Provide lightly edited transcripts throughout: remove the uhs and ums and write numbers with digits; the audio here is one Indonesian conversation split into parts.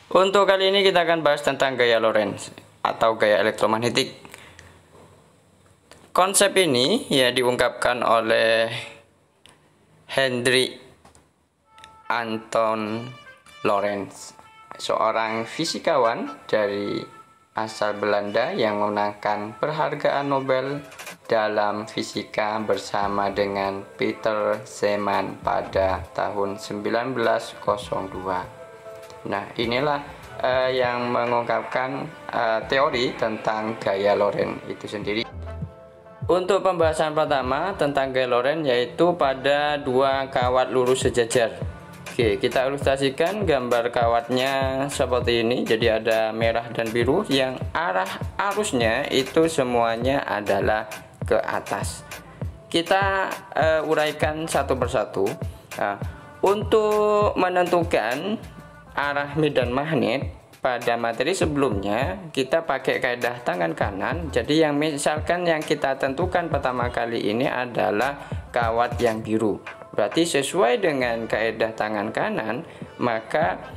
Untuk kali ini kita akan bahas tentang gaya Lorentz atau gaya elektromagnetik. Konsep ini ya diungkapkan oleh Hendrik Anton Lorentz, seorang fisikawan dari asal Belanda yang memenangkan penghargaan Nobel dalam fisika bersama dengan Peter Zeeman pada tahun 1902. Nah, inilah yang mengungkapkan teori tentang gaya Lorentz itu sendiri. Untuk pembahasan pertama tentang gaya Lorentz yaitu pada dua kawat lurus sejajar. Oke, kita ilustrasikan gambar kawatnya seperti ini. Jadi ada merah dan biru yang arah arusnya itu semuanya adalah ke atas. Kita uraikan satu persatu. Nah, untuk menentukan arah medan magnet pada materi sebelumnya kita pakai kaidah tangan kanan. Jadi yang misalkan yang kita tentukan pertama kali ini adalah kawat yang biru. Berarti sesuai dengan kaidah tangan kanan, maka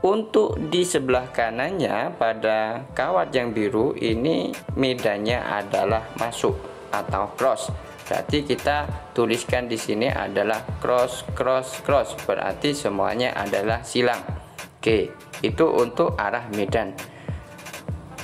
untuk di sebelah kanannya pada kawat yang biru ini medannya adalah masuk atau cross. Berarti kita tuliskan di sini adalah cross cross cross, berarti semuanya adalah silang. Oke, itu untuk arah medan.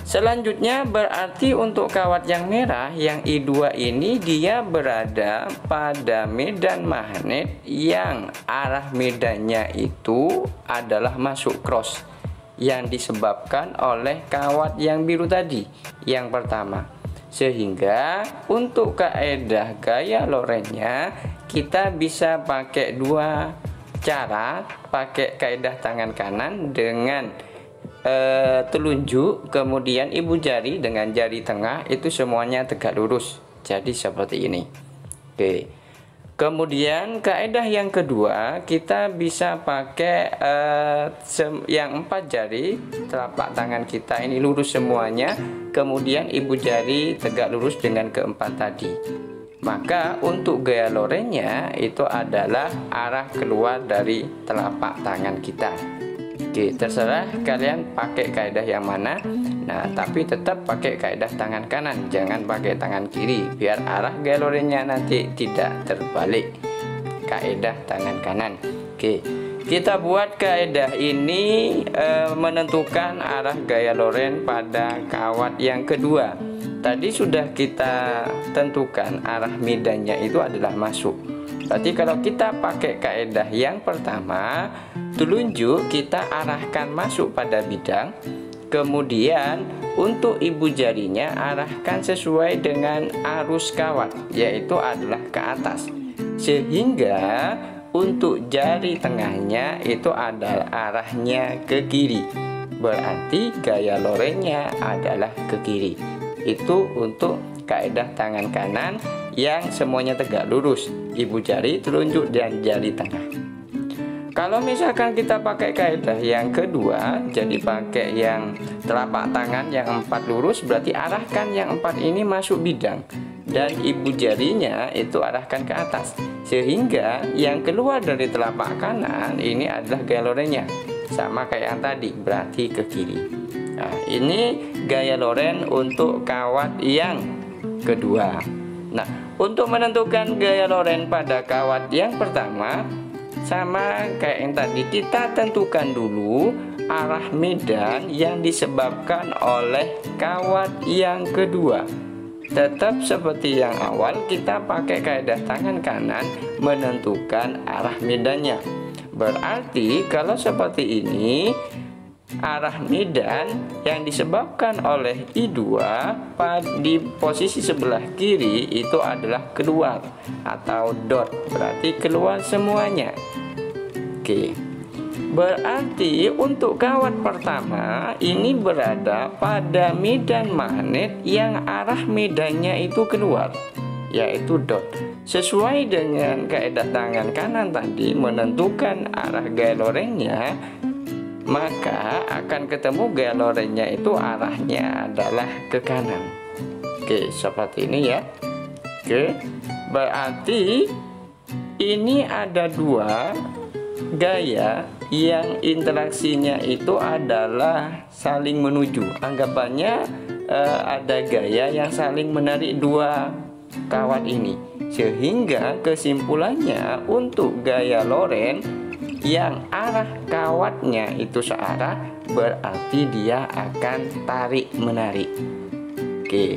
Selanjutnya berarti untuk kawat yang merah yang I2 ini dia berada pada medan magnet yang arah medannya itu adalah masuk cross yang disebabkan oleh kawat yang biru tadi yang pertama. Sehingga untuk kaidah gaya Lorentz-nya kita bisa pakai dua cara, pakai kaidah tangan kanan dengan telunjuk, kemudian ibu jari dengan jari tengah itu semuanya tegak lurus. Jadi seperti ini. Oke. Kemudian kaidah yang kedua kita bisa pakai yang 4 jari telapak tangan kita ini lurus semuanya, kemudian ibu jari tegak lurus dengan keempat tadi. Maka untuk gaya Lorentz-nya itu adalah arah keluar dari telapak tangan kita. Oke, terserah kalian pakai kaidah yang mana. Nah, tapi tetap pakai kaidah tangan kanan, jangan pakai tangan kiri biar arah gaya Lorentz-nya nanti tidak terbalik. Kaidah tangan kanan. Oke, kita buat kaidah ini menentukan arah gaya Lorentz pada kawat yang kedua. Tadi sudah kita tentukan arah medannya itu adalah masuk. Berarti kalau kita pakai kaidah yang pertama, telunjuk kita arahkan masuk pada bidang. Kemudian untuk ibu jarinya arahkan sesuai dengan arus kawat, yaitu adalah ke atas. Sehingga untuk jari tengahnya itu adalah arahnya ke kiri. Berarti gaya Lorentz-nya adalah ke kiri. Itu untuk kaidah tangan kanan yang semuanya tegak lurus, ibu jari, telunjuk, dan jari tengah. Kalau misalkan kita pakai kaidah yang kedua, jadi pakai yang telapak tangan yang 4 lurus, berarti arahkan yang 4 ini masuk bidang dan ibu jarinya itu arahkan ke atas, sehingga yang keluar dari telapak kanan ini adalah gaya Lorentz-nya, sama kayak yang tadi, berarti ke kiri. Nah, ini gaya Lorentz untuk kawat yang kedua. Nah, untuk menentukan gaya Lorentz pada kawat yang pertama, sama kayak yang tadi, kita tentukan dulu arah medan yang disebabkan oleh kawat yang kedua. Tetap seperti yang awal, kita pakai kaidah tangan kanan menentukan arah medannya. Berarti kalau seperti ini, arah medan yang disebabkan oleh I2 di posisi sebelah kiri itu adalah keluar atau dot, berarti keluar semuanya. Oke, berarti untuk kawat pertama ini berada pada medan magnet yang arah medannya itu keluar, yaitu dot. Sesuai dengan kaidah tangan kanan tadi menentukan arah gaya Lorentz-nya, maka akan ketemu gaya Lorentz-nya itu arahnya adalah ke kanan. Oke, seperti ini ya. Oke, berarti ini ada dua gaya yang interaksinya itu adalah saling menuju. Anggapannya ada gaya yang saling menarik dua kawat ini, sehingga kesimpulannya untuk gaya Lorentz yang arah kawatnya itu searah, berarti dia akan tarik menarik. Oke.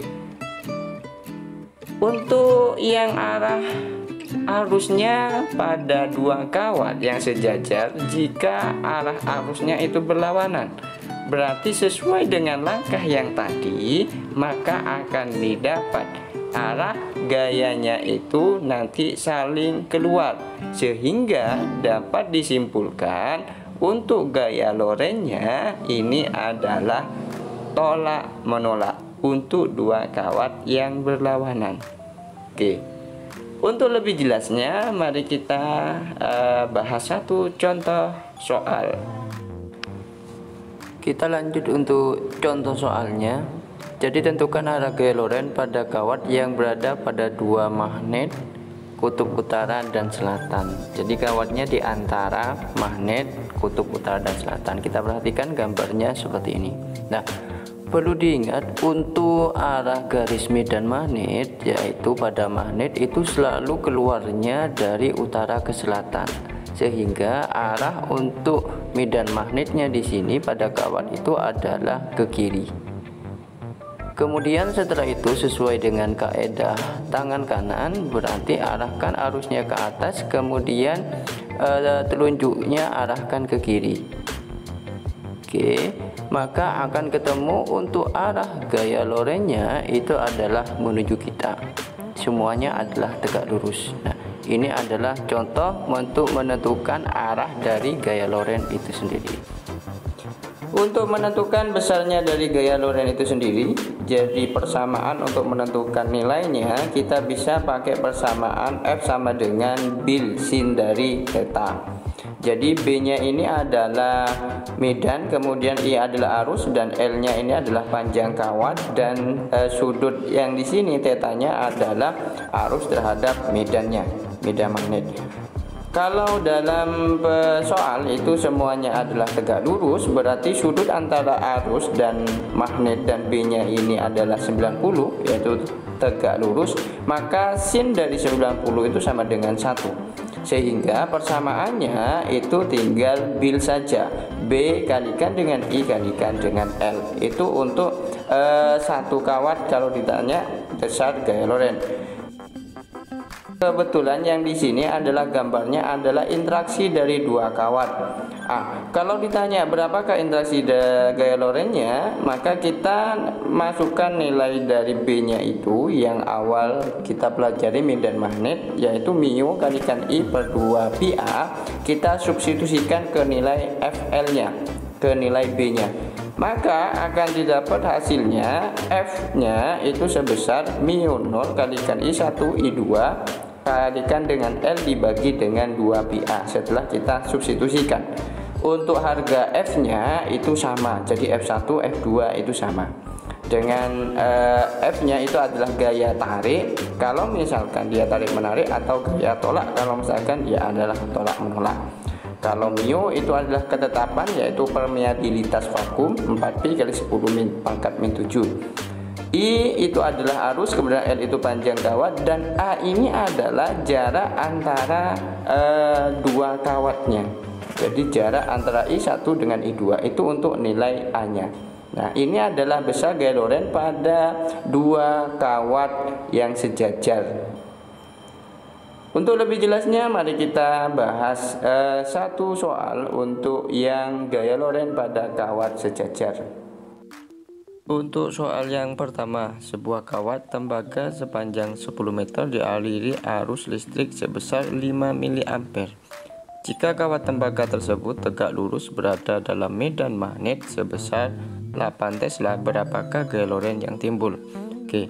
Untuk yang arah arusnya pada dua kawat yang sejajar, jika arah arusnya itu berlawanan, berarti sesuai dengan langkah yang tadi, maka akan didapat arah gayanya itu nanti saling keluar, sehingga dapat disimpulkan untuk gaya Lorentz-nya ini adalah tolak menolak untuk dua kawat yang berlawanan. Oke. Untuk lebih jelasnya, mari kita bahas satu contoh soal. Kita lanjut untuk contoh soalnya. Jadi tentukan arah gaya Lorentz pada kawat yang berada pada dua magnet kutub utara dan selatan. Jadi kawatnya di antara magnet kutub utara dan selatan. Kita perhatikan gambarnya seperti ini. Nah, perlu diingat untuk arah garis medan magnet, yaitu pada magnet itu selalu keluarnya dari utara ke selatan, sehingga arah untuk medan magnetnya di sini pada kawat itu adalah ke kiri. Kemudian setelah itu sesuai dengan kaidah tangan kanan, berarti arahkan arusnya ke atas, kemudian telunjuknya arahkan ke kiri. Oke, maka akan ketemu untuk arah gaya Lorentz-nya itu adalah menuju kita. Semuanya adalah tegak lurus. Nah, ini adalah contoh untuk menentukan arah dari gaya Lorentz itu sendiri. Untuk menentukan besarnya dari gaya Lorentz itu sendiri, jadi persamaan untuk menentukan nilainya, kita bisa pakai persamaan F sama dengan bil sin dari theta. Jadi B-nya ini adalah medan, kemudian I adalah arus, dan L-nya ini adalah panjang kawat, dan sudut yang di sini tetanya adalah arus terhadap medannya, medan magnet. Kalau dalam soal itu semuanya adalah tegak lurus, berarti sudut antara arus dan magnet dan B-nya ini adalah 90, yaitu tegak lurus, maka sin dari 90 itu sama dengan 1. Sehingga persamaannya itu tinggal bil saja, B kalikan dengan I kalikan dengan L. Itu untuk satu kawat kalau ditanya besar gaya Lorentz. Kebetulan yang di sini adalah gambarnya adalah interaksi dari dua kawat. Kalau ditanya berapakah interaksi gaya Lorentz-nya, maka kita masukkan nilai dari B-nya itu yang awal kita pelajari medan magnet, yaitu mu kalikan I per 2 pi A. Kita substitusikan ke nilai FL-nya, ke nilai B-nya. Maka akan didapat hasilnya F-nya itu sebesar mu 0 kalikan I1 I2 kalikan dengan L dibagi dengan 2 pi A setelah kita substitusikan. Untuk harga F-nya itu sama, jadi F1 F2 itu sama. Dengan F-nya itu adalah gaya tarik kalau misalkan dia tarik menarik, atau gaya tolak kalau misalkan dia adalah tolak menolak. Kalau mu itu adalah ketetapan, yaitu permeabilitas vakum 4pi kali 10 pangkat min 7. I itu adalah arus, kemudian L itu panjang kawat, dan A ini adalah jarak antara dua kawatnya. Jadi jarak antara I1 dengan I2 itu untuk nilai A-nya. Nah, ini adalah besar gaya Lorentz pada dua kawat yang sejajar. Untuk lebih jelasnya, mari kita bahas satu soal untuk yang gaya Lorentz pada kawat sejajar. Untuk soal yang pertama, sebuah kawat tembaga sepanjang 10 meter dialiri arus listrik sebesar 5 mA. Jika kawat tembaga tersebut tegak lurus berada dalam medan magnet sebesar 8 Tesla, berapakah gaya Lorentz yang timbul? Oke,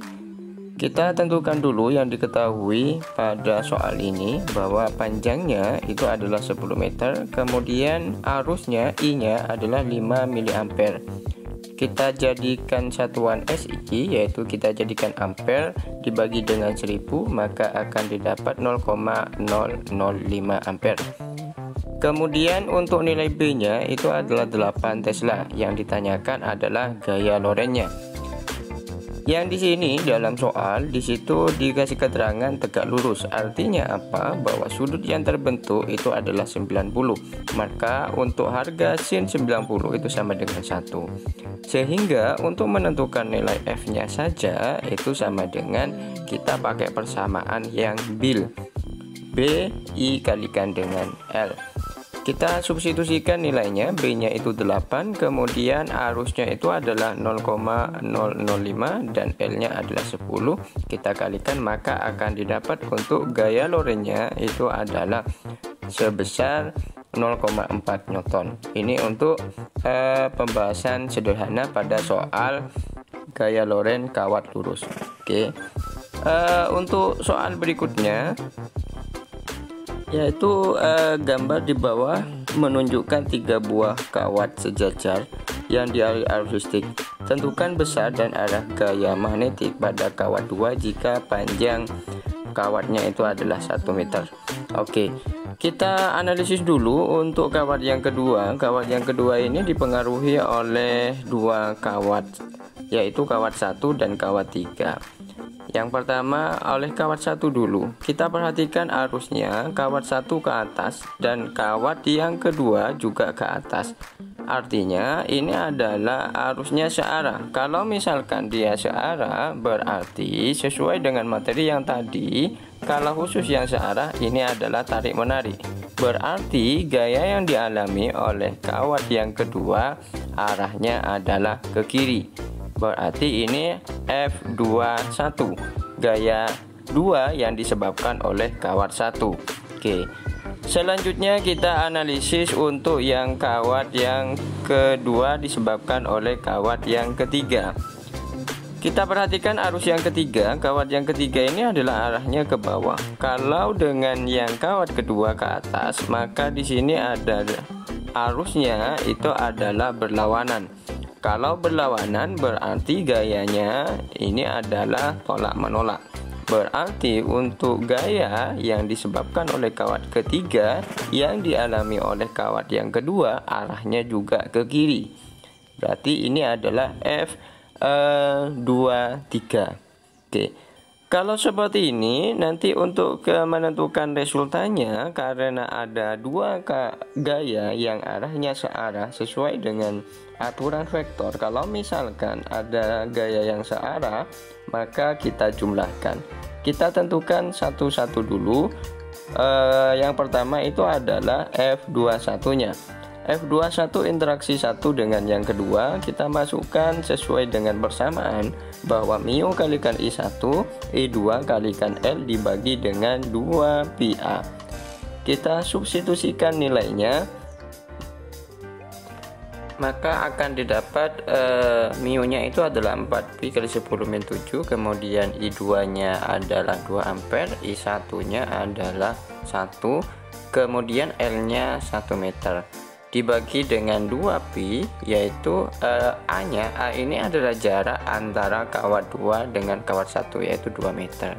kita tentukan dulu yang diketahui pada soal ini, bahwa panjangnya itu adalah 10 meter, kemudian arusnya I-nya adalah 5 mA. Kita jadikan satuan SI, yaitu kita jadikan ampere dibagi dengan 1000, maka akan didapat 0,005 ampere. Kemudian untuk nilai B-nya itu adalah 8 Tesla. Yang ditanyakan adalah gaya Lorentz-nya. Yang di sini dalam soal di situ dikasih keterangan tegak lurus. Artinya apa? Bahwa sudut yang terbentuk itu adalah 90. Maka untuk harga sin 90 itu sama dengan 1. Sehingga untuk menentukan nilai F-nya saja itu sama dengan kita pakai persamaan yang bil. B I kalikan dengan L. Kita substitusikan nilainya, B-nya itu 8, kemudian arusnya itu adalah 0,005 dan L-nya adalah 10. Kita kalikan maka akan didapat untuk gaya Lorentz-nya itu adalah sebesar 0,4 Newton. Ini untuk pembahasan sederhana pada soal gaya Lorentz kawat lurus. Oke. Untuk soal berikutnya yaitu gambar di bawah menunjukkan 3 buah kawat sejajar yang dialiri arus listrik. Tentukan besar dan arah gaya magnetik pada kawat 2 jika panjang kawatnya itu adalah 1 meter. Oke, kita analisis dulu untuk kawat yang kedua. Kawat yang kedua ini dipengaruhi oleh 2 kawat, yaitu kawat 1 dan kawat 3. Yang pertama oleh kawat 1 dulu. Kita perhatikan arusnya kawat 1 ke atas dan kawat yang kedua juga ke atas. Artinya ini adalah arusnya searah. Kalau misalkan dia searah berarti sesuai dengan materi yang tadi, kalau khusus yang searah ini adalah tarik menarik. Berarti gaya yang dialami oleh kawat yang kedua arahnya adalah ke kiri. Berarti ini F21, gaya 2 yang disebabkan oleh kawat 1. Oke. Selanjutnya kita analisis untuk yang kawat yang kedua disebabkan oleh kawat yang ketiga. Kita perhatikan arus yang ketiga. Kawat yang ketiga ini adalah arahnya ke bawah. Kalau dengan yang kawat kedua ke atas, maka di sini ada arusnya itu adalah berlawanan. Kalau berlawanan berarti gayanya ini adalah tolak menolak. Berarti untuk gaya yang disebabkan oleh kawat ketiga yang dialami oleh kawat yang kedua arahnya juga ke kiri. Berarti ini adalah F23. Oke. Kalau seperti ini nanti untuk menentukan resultannya karena ada 2 gaya yang arahnya searah sesuai dengan aturan vektor. Kalau misalkan ada gaya yang searah maka kita jumlahkan. Kita tentukan satu-satu dulu. Yang pertama itu adalah F21-nya. F21 interaksi 1 dengan yang kedua, kita masukkan sesuai dengan persamaan bahwa mu kalikan I1, I2 kalikan L dibagi dengan 2 pi A. Kita substitusikan nilainya, maka akan didapat mu-nya itu adalah 4 pi kali 10 min 7, kemudian I2-nya adalah 2 ampere, I1-nya adalah 1, kemudian L-nya 1 meter. Dibagi dengan 2 pi, yaitu A-nya, A ini adalah jarak antara kawat 2 dengan kawat 1, yaitu 2 meter.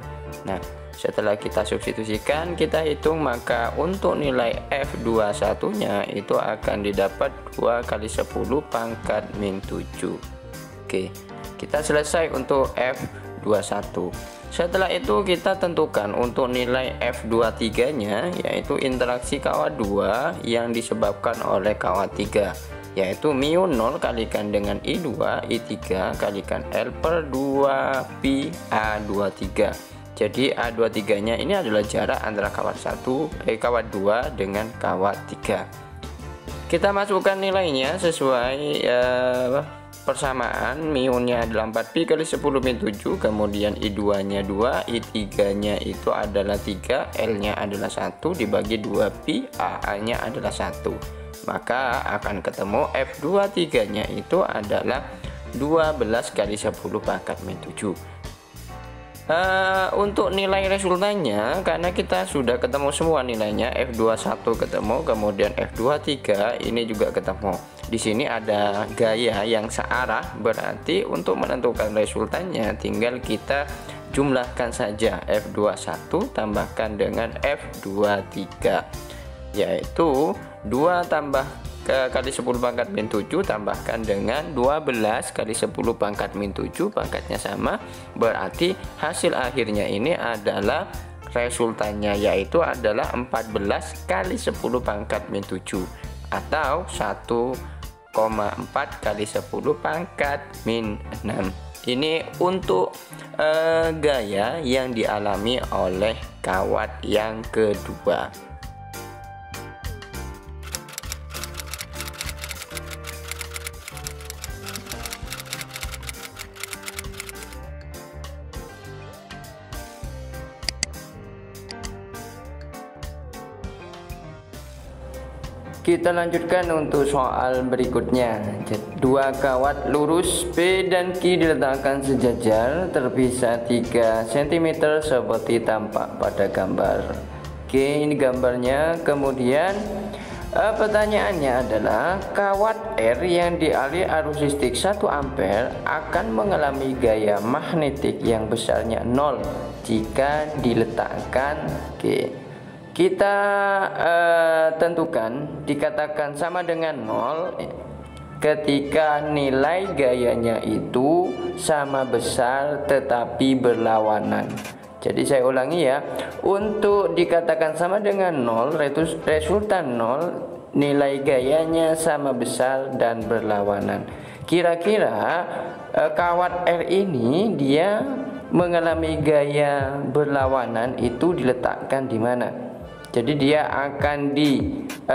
Nah, setelah kita substitusikan, kita hitung, maka untuk nilai F21-nya itu akan didapat 2 kali 10 pangkat min 7. Oke, kita selesai untuk F21. Setelah itu kita tentukan untuk nilai F23-nya, yaitu interaksi kawat 2 yang disebabkan oleh kawat 3, yaitu mu 0 kalikan dengan I2, I3 kalikan L per 2 pi A23. Jadi A23-nya ini adalah jarak antara kawat 2 dengan kawat 3. Kita masukkan nilainya sesuai persamaan. Mu-nya adalah 4 pi kali 10 min 7, kemudian I2-nya 2, I3-nya itu adalah 3, L-nya adalah 1 dibagi 2 pi, A-nya adalah 1. Maka akan ketemu F23-nya itu adalah 12 kali 10 pangkat min 7. Untuk nilai resultannya, karena kita sudah ketemu semua nilainya, F21 ketemu, kemudian F23 ini juga ketemu. Di sini ada gaya yang searah, berarti untuk menentukan resultannya tinggal kita jumlahkan saja F21 tambahkan dengan F23, yaitu 2 tambah kali 10 pangkat min 7 tambahkan dengan 12 kali 10 pangkat min 7, pangkatnya sama, berarti hasil akhirnya ini adalah resultannya, yaitu adalah 14 kali 10 pangkat min 7 atau 1,4 kali 10 pangkat min 6. Ini untuk gaya yang dialami oleh kawat yang kedua. Kita lanjutkan untuk soal berikutnya. Dua kawat lurus P dan Q diletakkan sejajar terpisah 3 cm seperti tampak pada gambar. Oke, ini gambarnya. Kemudian pertanyaannya adalah kawat R yang dialiri arus listrik 1 ampere akan mengalami gaya magnetik yang besarnya 0 jika diletakkan. Oke, kita tentukan dikatakan sama dengan 0 ketika nilai gayanya itu sama besar tetapi berlawanan. Jadi saya ulangi ya, untuk dikatakan sama dengan 0, resultan 0, nilai gayanya sama besar dan berlawanan. Kira-kira kawat R ini dia mengalami gaya berlawanan itu diletakkan di mana? Jadi dia akan ditarik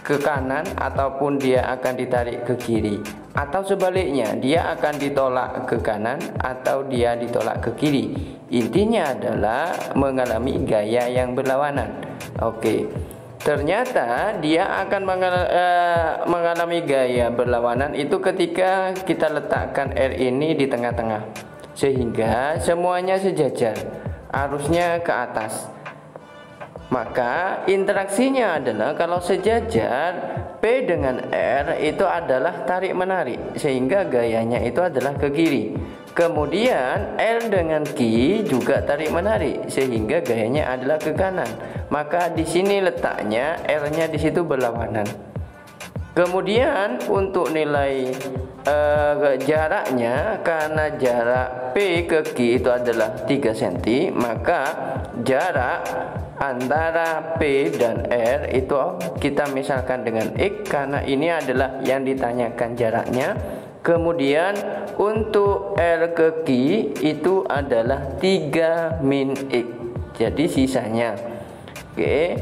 ke kanan ataupun dia akan ditarik ke kiri, atau sebaliknya dia akan ditolak ke kanan atau dia ditolak ke kiri. Intinya adalah mengalami gaya yang berlawanan. Oke, ternyata dia akan mengalami gaya berlawanan itu ketika kita letakkan R ini di tengah-tengah, sehingga semuanya sejajar, arusnya ke atas. Maka interaksinya adalah kalau sejajar, P dengan R itu adalah tarik menarik, sehingga gayanya itu adalah ke kiri. Kemudian R dengan Q juga tarik menarik, sehingga gayanya adalah ke kanan. Maka di sini letaknya R-nya di situ berlawanan. Kemudian untuk nilai jaraknya, karena jarak P ke Q itu adalah 3 cm, maka jarak antara P dan R itu kita misalkan dengan X, karena ini adalah yang ditanyakan jaraknya. Kemudian untuk R ke Q itu adalah 3 min X, jadi sisanya. Oke,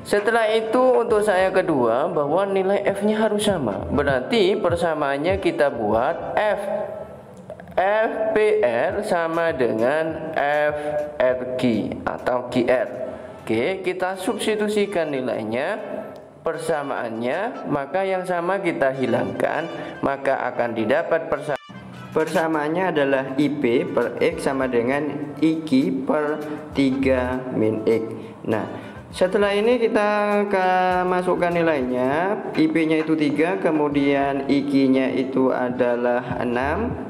setelah itu untuk saya kedua, bahwa nilai F-nya harus sama. Berarti persamaannya kita buat FPR sama dengan FRQ atau QR. Oke, kita substitusikan nilainya, persamaannya, maka yang sama kita hilangkan, maka akan didapat persamaannya adalah IP per X sama dengan IQ per 3 min X. Nah, setelah ini kita akan masukkan nilainya. IP-nya itu 3, kemudian IQ-nya itu adalah 6.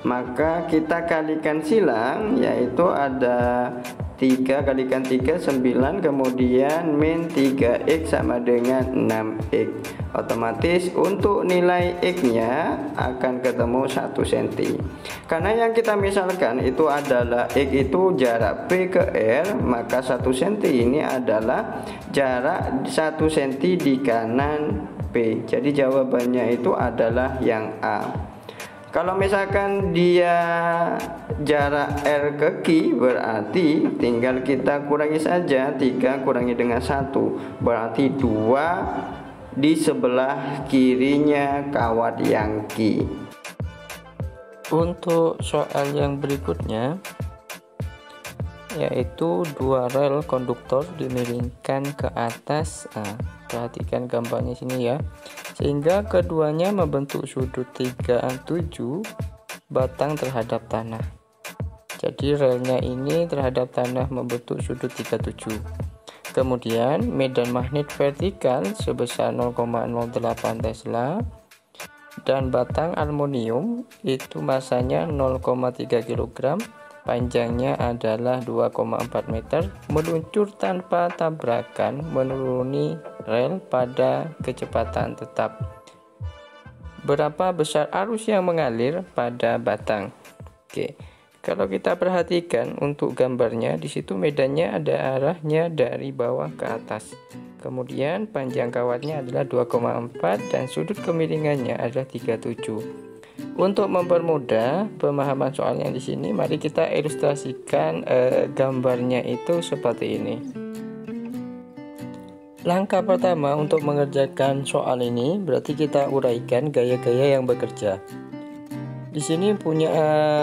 Maka kita kalikan silang, yaitu ada 3 kalikan 3 9, kemudian min 3x sama dengan 6x. Otomatis untuk nilai x nya akan ketemu 1 cm. Karena yang kita misalkan itu adalah x itu jarak P ke R, maka 1 cm ini adalah jarak 1 cm di kanan P. Jadi jawabannya itu adalah yang A. Kalau misalkan dia jarak R ke Q, berarti tinggal kita kurangi saja, 3 kurangi dengan 1, berarti 2 di sebelah kirinya kawat yang Q. Untuk soal yang berikutnya, yaitu 2 rel konduktor dimiringkan ke atas. Perhatikan gambarnya sini ya, sehingga keduanya membentuk sudut 37 batang terhadap tanah. Jadi relnya ini terhadap tanah membentuk sudut 37. Kemudian medan magnet vertikal sebesar 0,08 Tesla dan batang aluminium itu masanya 0,3 kg panjangnya adalah 2,4 meter, meluncur tanpa tabrakan menuruni rel pada kecepatan tetap. Berapa besar arus yang mengalir pada batang? Oke, kalau kita perhatikan untuk gambarnya, di situ medannya ada arahnya dari bawah ke atas. Kemudian panjang kawatnya adalah 2,4 dan sudut kemiringannya adalah 37. Untuk mempermudah pemahaman soalnya di sini, mari kita ilustrasikan gambarnya itu seperti ini. Langkah pertama untuk mengerjakan soal ini berarti kita uraikan gaya-gaya yang bekerja. Di sini punya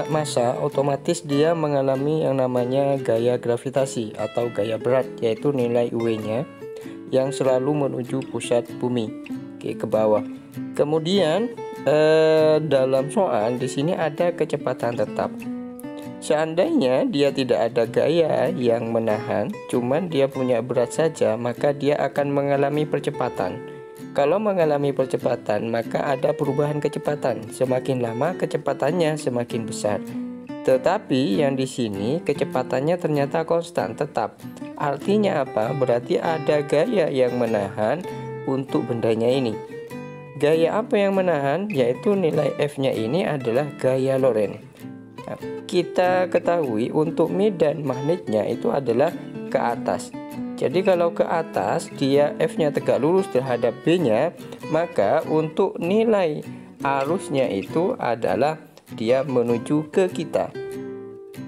massa, otomatis dia mengalami yang namanya gaya gravitasi atau gaya berat, yaitu nilai UV-nya yang selalu menuju pusat bumi, ke bawah. Kemudian dalam soal di sini ada kecepatan tetap. Seandainya dia tidak ada gaya yang menahan, cuman dia punya berat saja, maka dia akan mengalami percepatan. Kalau mengalami percepatan, maka ada perubahan kecepatan. Semakin lama kecepatannya semakin besar. Tetapi yang di sini kecepatannya ternyata konstan, tetap. Artinya apa? Berarti ada gaya yang menahan untuk bendanya ini. Gaya apa yang menahan? Yaitu nilai F-nya ini adalah gaya Lorentz. Nah, kita ketahui untuk medan magnetnya itu adalah ke atas. Jadi kalau ke atas dia F-nya tegak lurus terhadap B-nya, maka untuk nilai arusnya itu adalah dia menuju ke kita.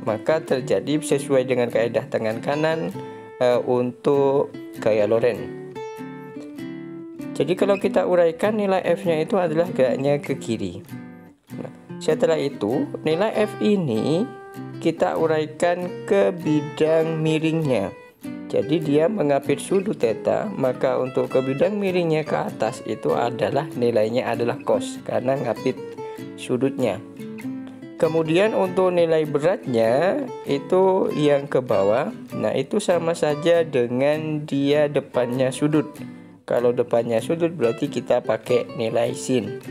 Maka terjadi sesuai dengan kaidah tangan kanan untuk gaya Lorentz. Jadi kalau kita uraikan nilai F-nya itu adalah geraknya ke kiri. Nah, setelah itu nilai F ini kita uraikan ke bidang miringnya. Jadi dia mengapit sudut theta, maka untuk ke bidang miringnya ke atas itu adalah nilainya adalah cos karena ngapit sudutnya. Kemudian untuk nilai beratnya itu yang ke bawah. Nah, itu sama saja dengan dia depannya sudut. Kalau depannya sudut berarti kita pakai nilai sin.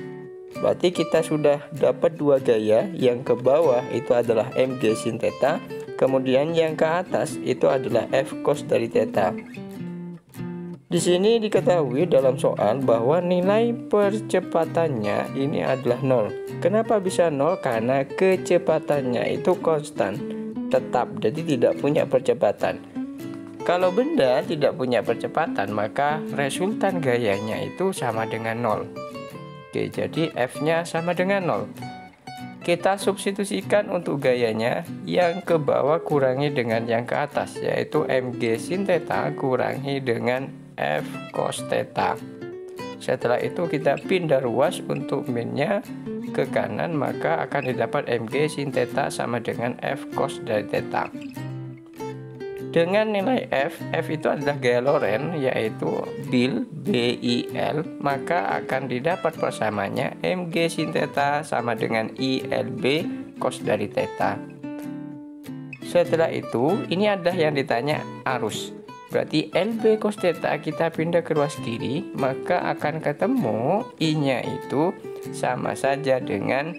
Berarti kita sudah dapat dua gaya. Yang ke bawah itu adalah mg sin theta, kemudian yang ke atas itu adalah f cos dari theta. Di sini diketahui dalam soal bahwa nilai percepatannya ini adalah 0. Kenapa bisa 0? Karena kecepatannya itu konstan, tetap, jadi tidak punya percepatan. Kalau benda tidak punya percepatan, maka resultan gayanya itu sama dengan 0. Oke, jadi F-nya sama dengan 0. Kita substitusikan untuk gayanya, yang ke bawah kurangi dengan yang ke atas, yaitu mg sin theta kurangi dengan f cos theta. Setelah itu kita pindah ruas untuk min-nya ke kanan, maka akan didapat mg sin theta sama dengan f cos dari theta. Dengan nilai F itu adalah gaya Lorentz, yaitu bil, BIL, maka akan didapat persamaannya mg sin theta sama dengan ILB cos dari theta. Setelah itu, ini adalah yang ditanya arus. Berarti LB cos theta kita pindah ke ruas kiri, maka akan ketemu I-nya itu sama saja dengan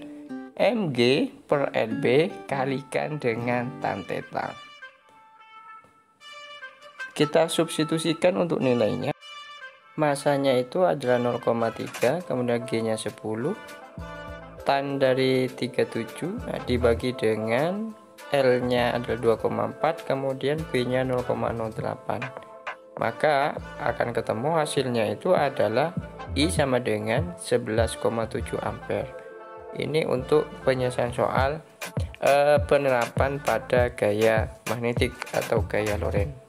mg per LB kalikan dengan tan theta. Kita substitusikan untuk nilainya. Masanya itu adalah 0,3, kemudian G-nya 10. Tan dari 37 dibagi dengan L-nya adalah 2,4, kemudian B-nya 0,08. Maka akan ketemu hasilnya itu adalah I sama dengan 11,7 ampere. Ini untuk penyelesaian soal penerapan pada gaya magnetik atau gaya Lorentz.